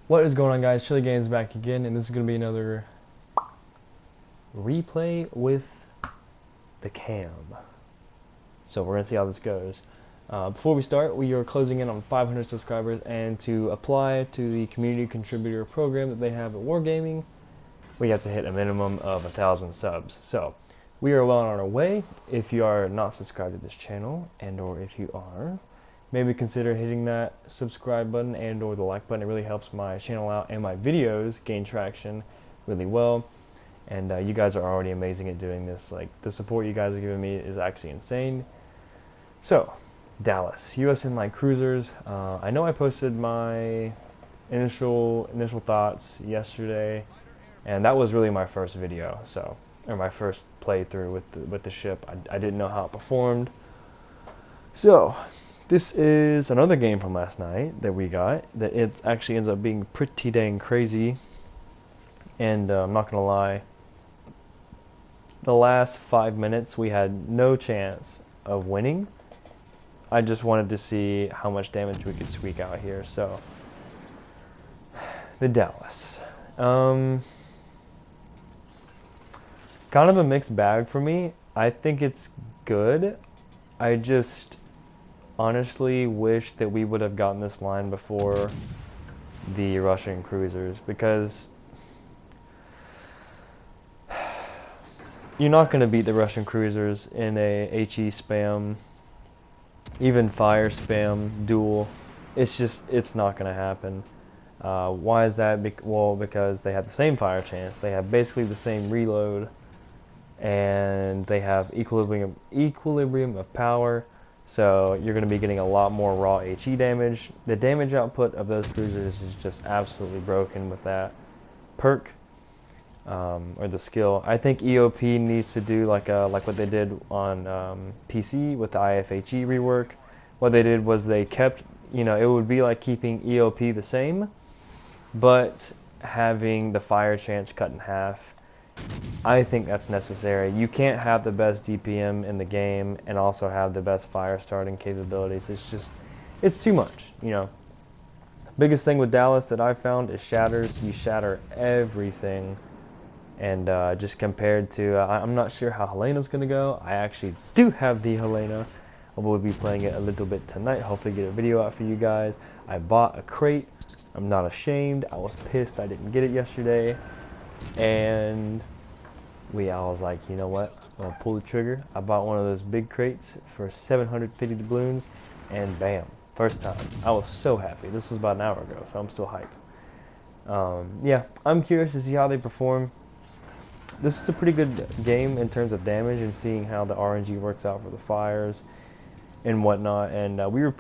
What is going on, guys? Chili Games back again, and this is going to be another replay with the cam. So we're going to see how this goes. Before we start, we are closing in on 500 subscribers, and to apply to the community contributor program that they have at Wargaming, we have to hit a minimum of 1,000 subs. So we are well on our way. If you are not subscribed to this channel, and or if you are, maybe consider hitting that subscribe button and or the like button. It really helps my channel out and my videos gain traction really well. And you guys are already amazing at doing this. Like, the support you guys are giving me is actually insane. So, Dallas, USN Light Cruisers. I know I posted my initial thoughts yesterday, and that was really my first video. So, or my first playthrough with the ship. I didn't know how it performed. So, this is another game from last night that we got, that it actually ends up being pretty dang crazy. And I'm not gonna lie, the last 5 minutes we had no chance of winning. I just wanted to see how much damage we could squeak out here. So, the Dallas. Kind of a mixed bag for me. I think it's good. I just honestly wish that we would have gotten this line before the Russian cruisers, because you're not going to beat the Russian cruisers in a HE spam, even fire spam duel. It's not going to happen. Why is that? Well, because they have the same fire chance, they have basically the same reload, and they have equilibrium of power. So you're going to be getting a lot more raw HE damage. The damage output of those cruisers is just absolutely broken with that perk, or the skill. I think EOP needs to do like what they did on PC with the IFHE rework. What they did was they kept, it would be like keeping EOP the same, but having the fire chance cut in half. I think that's necessary. You can't have the best DPM in the game and also have the best fire starting capabilities. It's too much, Biggest thing with Dallas that I found is shatters. You shatter everything. And just compared to, I'm not sure how Helena's going to go. I actually do have the Helena. I will be playing it a little bit tonight. Hopefully get a video out for you guys. I bought a crate. I'm not ashamed. I was pissed I didn't get it yesterday. And I was like, you know what? I'm gonna pull the trigger. I bought one of those big crates for 750 doubloons, and bam, first time. I was so happy. This was about an hour ago, so I'm still hype. Yeah, I'm curious to see how they perform. This is a pretty good game in terms of damage and seeing how the RNG works out for the fires and whatnot. And we were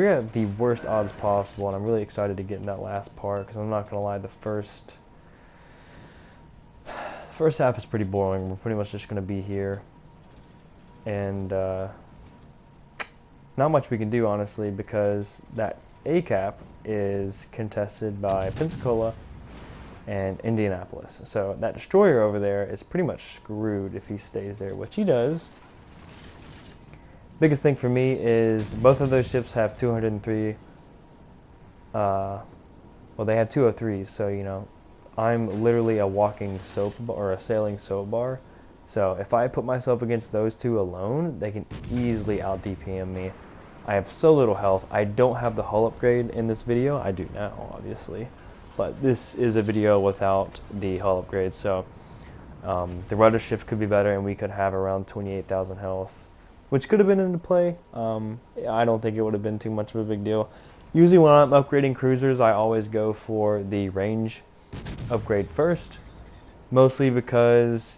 at the worst odds possible, and I'm really excited to get in that last part, because I'm not gonna lie, the first half is pretty boring. We're pretty much just going to be here, and not much we can do, honestly, because that A cap is contested by Pensacola and Indianapolis. So that destroyer over there is pretty much screwed if he stays there, which he does. Biggest thing for me is both of those ships have 203. Well, they have 203s, so I'm literally a walking soap bar, or a sailing soap bar. So if I put myself against those two alone, they can easily out DPM me. I have so little health. I don't have the hull upgrade in this video. I do now, obviously, but this is a video without the hull upgrade. So the rudder shift could be better, and we could have around 28,000 health, which could have been into play. I don't think it would have been too much of a big deal. Usually when I'm upgrading cruisers, I always go for the range upgrade first, mostly because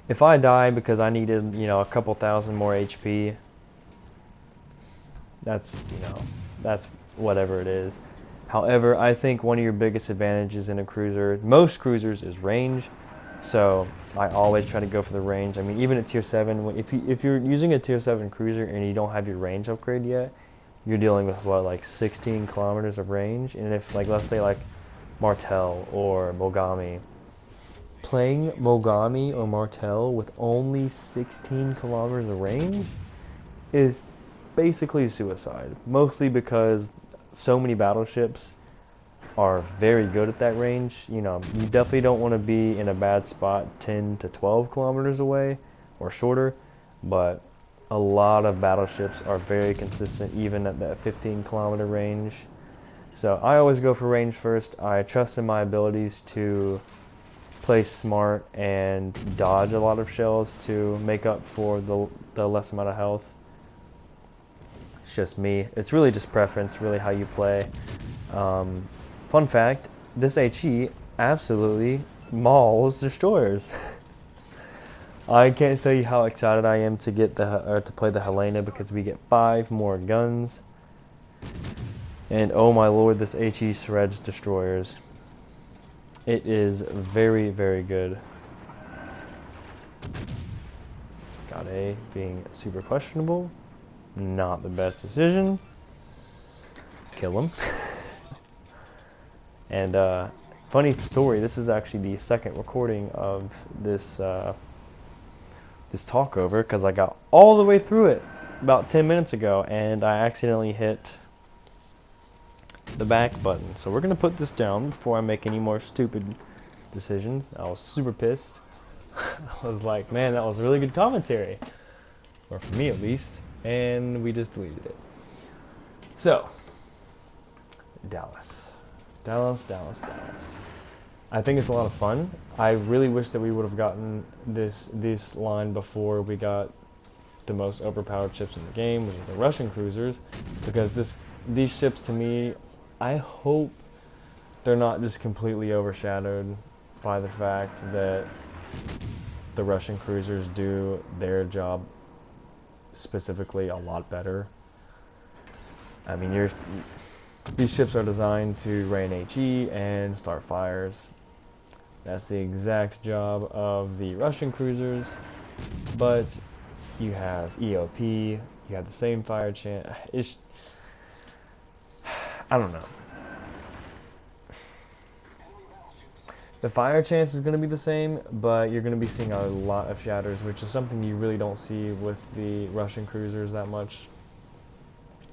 if I die because I needed a couple thousand more HP, that's whatever it is. However, I think one of your biggest advantages in a cruiser, most cruisers, is range. So I always try to go for the range. I mean, even at tier 7, if you're using a tier 7 cruiser and you don't have your range upgrade yet, you're dealing with what, like 16 kilometers of range. And if, like, let's say like Martel or Mogami, playing Mogami or Martel with only 16 kilometers of range is basically suicide, mostly because so many battleships are very good at that range. You know, you definitely don't want to be in a bad spot 10 to 12 kilometers away or shorter, but a lot of battleships are very consistent even at that 15-kilometer range. So I always go for range first. I trust in my abilities to play smart and dodge a lot of shells to make up for the less amount of health. It's just me. It's really just preference, really how you play. Fun fact, this HE absolutely mauls destroyers. I can't tell you how excited I am to get to play the Helena, because we get 5 more guns. And oh my lord, this HE shreds destroyers. It is very, very good. Got A being super questionable. Not the best decision. Kill him. And funny story, this is actually the second recording of this this talkover, because I got all the way through it about 10 minutes ago and I accidentally hit the back button. So we're gonna put this down before I make any more stupid decisions. I was super pissed. I was like, man, that was really good commentary, or for me at least, and we just deleted it. So Dallas. I think it's a lot of fun. I really wish that we would have gotten this line before we got the most overpowered ships in the game, which is the Russian cruisers, because these ships, to me, I hope they're not just completely overshadowed by the fact that the Russian cruisers do their job specifically a lot better. I mean, these ships are designed to rain HE and start fires. That's the exact job of the Russian cruisers, but you have EOP, you have the same fire chance. I don't know. The fire chance is going to be the same, but you're going to be seeing a lot of shatters, which is something you really don't see with the Russian cruisers that much.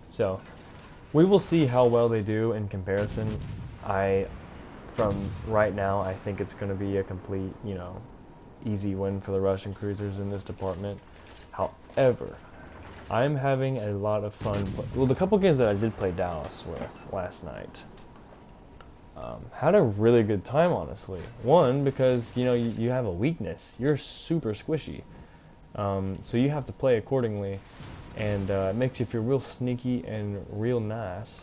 So we will see how well they do in comparison. From right now, I think it's going to be a complete, easy win for the Russian cruisers in this department. However, I'm having a lot of fun. Well, the couple games that I did play Dallas with last night, had a really good time, honestly. One, because you have a weakness. You're super squishy, so you have to play accordingly, and it makes you feel real sneaky and real nice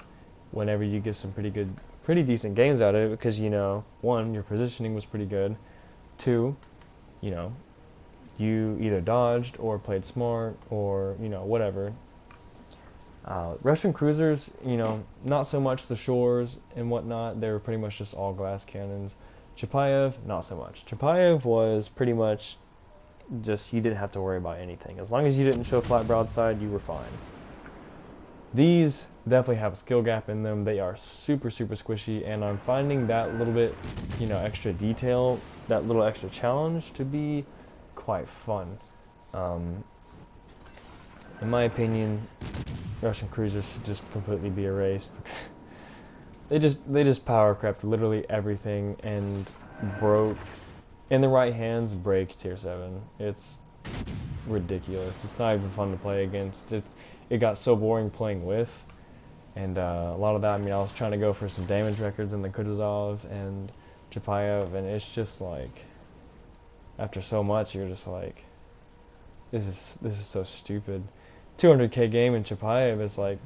whenever you get some pretty decent games out of it, because one, your positioning was pretty good. Two, you either dodged or played smart or whatever. Russian cruisers, not so much the shores and whatnot. They were pretty much just all glass cannons. Chapayev, not so much. Chapayev was pretty much just, you didn't have to worry about anything. As long as you didn't show flat broadside, you were fine. These definitely have a skill gap in them. They are super, super squishy, and I'm finding that little bit, extra detail, that little extra challenge to be quite fun. In my opinion, Russian cruisers should just completely be erased. They just power crept literally everything and broke, in the right hands, break tier 7. It's ridiculous. It's not even fun to play against. It got so boring playing with, and a lot of that, I was trying to go for some damage records in the Kutuzov and Chapayev, and it's just like, after so much, you're just like, this is so stupid. 200k game in Chapayev is like,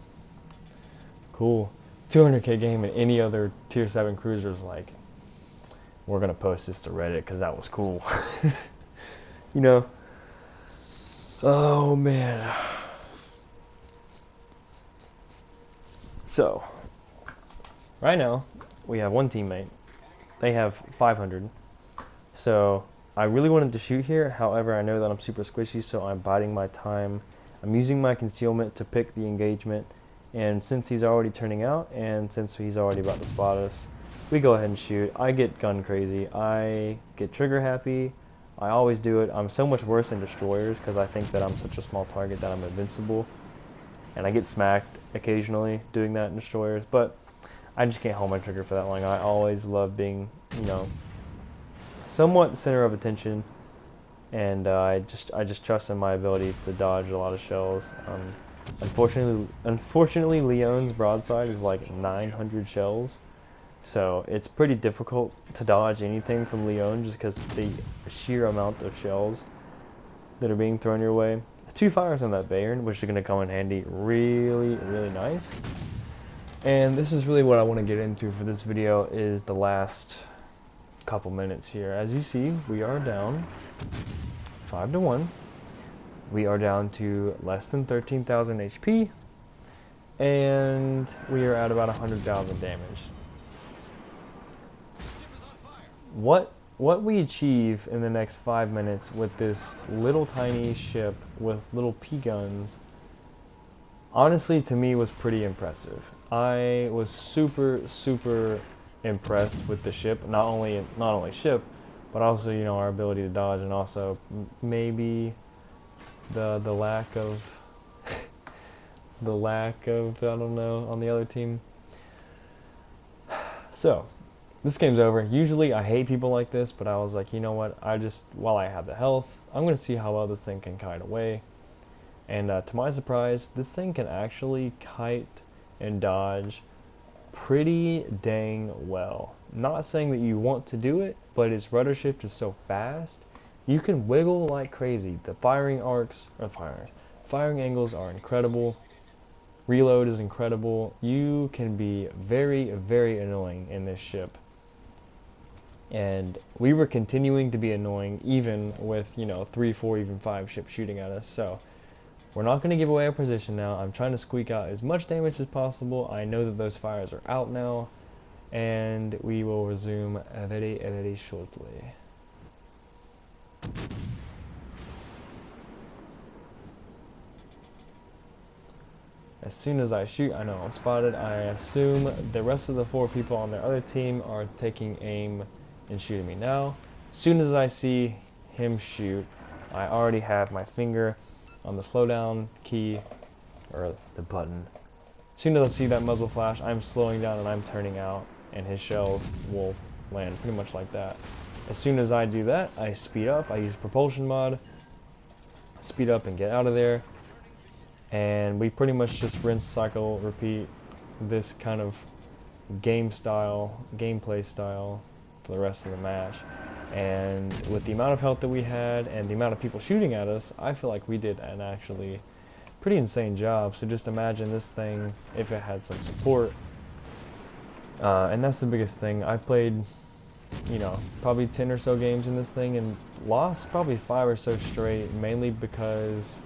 cool. 200k game in any other tier 7 cruiser is like, we're gonna post this to Reddit because that was cool. Oh man. So, right now, we have one teammate. They have 500. So, I really wanted to shoot here. However, I know that I'm super squishy, so I'm biding my time. I'm using my concealment to pick the engagement. And since he's already turning out, and since he's already about to spot us, we go ahead and shoot. I get gun crazy. I get trigger happy. I always do it. I'm so much worse in destroyers because I think that I'm such a small target that I'm invincible. and I get smacked occasionally doing that in destroyers, but I just can't hold my trigger for that long. I always love being, you know, somewhat center of attention, and I just trust in my ability to dodge a lot of shells. Unfortunately, Leon's broadside is like 900 shells, so it's pretty difficult to dodge anything from Leon just because the sheer amount of shells that are being thrown your way. 2 fires on that Bayern, which is going to come in handy really, really nice. And this is really what I want to get into for this video, is the last couple minutes here. As you see, we are down 5-1. We are down to less than 13,000 HP, and we are at about 100,000 damage. What we achieve in the next 5 minutes with this little tiny ship with little P-guns, honestly, to me, was pretty impressive. I was super impressed with the ship. Not only ship, but also, you know, our ability to dodge, and also maybe the lack of I don't know, on the other team. So this game's over. Usually I hate people like this, but I was like, you know what, while I have the health, I'm gonna see how well this thing can kite away. And to my surprise, this thing can actually kite and dodge pretty dang well. Not saying that you want to do it, but its rudder shift is so fast, you can wiggle like crazy. The firing angles are incredible. Reload is incredible. You can be very annoying in this ship. And we were continuing to be annoying even with, you know, 3, 4, even 5 ships shooting at us. So we're not going to give away our position now. I'm trying to squeak out as much damage as possible. I know that those fires are out now, and we will resume very shortly. As soon as I shoot, I know I'm spotted. I assume the rest of the 4 people on the other team are taking aim and shooting me now. As soon as I see him shoot, I already have my finger on the slowdown key, or the button. As soon as I see that muzzle flash, I'm slowing down and I'm turning out, and his shells will land pretty much like that. As soon as I do that, I speed up. I use propulsion mod, speed up and get out of there, and we pretty much just rinse, cycle, repeat this kind of gameplay style for the rest of the match. And with the amount of health that we had and the amount of people shooting at us, I feel like we did an actually pretty insane job. So just imagine this thing if it had some support. And that's the biggest thing. I played, you know, probably 10 or so games in this thing and lost probably 5 or so straight, mainly because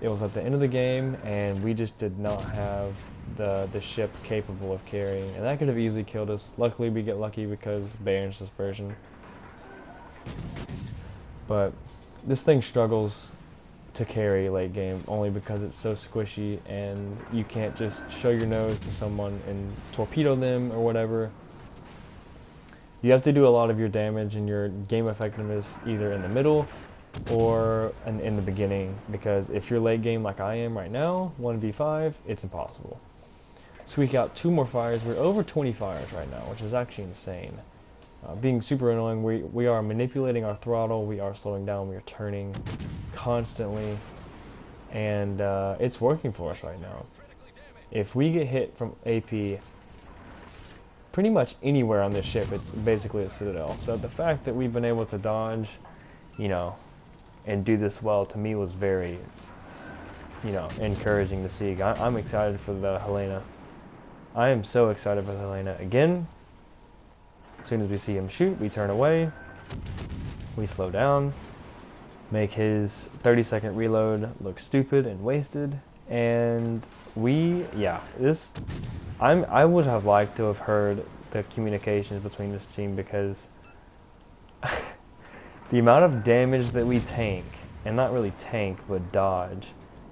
it was at the end of the game and we just did not have the ship capable of carrying, and that could have easily killed us. Luckily we get lucky because Bayern's dispersion. But this thing struggles to carry late game only because it's so squishy, and you can't just show your nose to someone and torpedo them or whatever. You have to do a lot of your damage and your game effectiveness either in the middle or in the beginning, because if you're late game like I am right now, 1v5, it's impossible. Squeak out 2 more fires. We're over 20 fires right now, which is actually insane. Being super annoying. We are manipulating our throttle, we are slowing down, we are turning constantly, and it's working for us right now. If we get hit from AP pretty much anywhere on this ship, it's basically a citadel. So the fact that we've been able to dodge, you know, and do this well, to me was very, you know, encouraging to see. I'm excited for the Helena. I am so excited for the Helena. Again, as soon as we see him shoot, we turn away, we slow down, make his 30-second reload look stupid and wasted, and I would have liked to have heard the communications between this team, because the amount of damage that we tank, and not really tank, but dodge,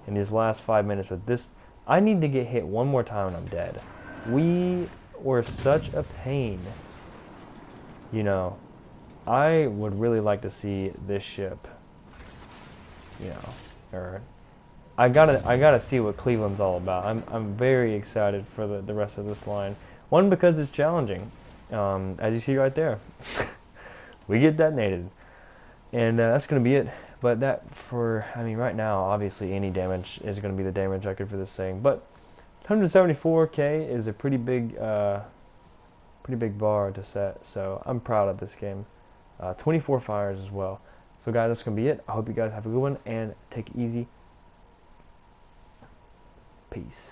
in these last 5 minutes with this, I need to get hit one more time and I'm dead. We were such a pain. You know, I would really like to see this ship, you know, or I gotta see what Cleveland's all about. I'm very excited for the rest of this line. One, because it's challenging, as you see right there. We get detonated, and that's gonna be it. But I mean, right now, obviously, any damage is gonna be the damage record for this thing. But 174K is a pretty big bar to set. So I'm proud of this game. 24 fires as well. So guys, that's gonna be it. I hope you guys have a good one and take it easy. Peace.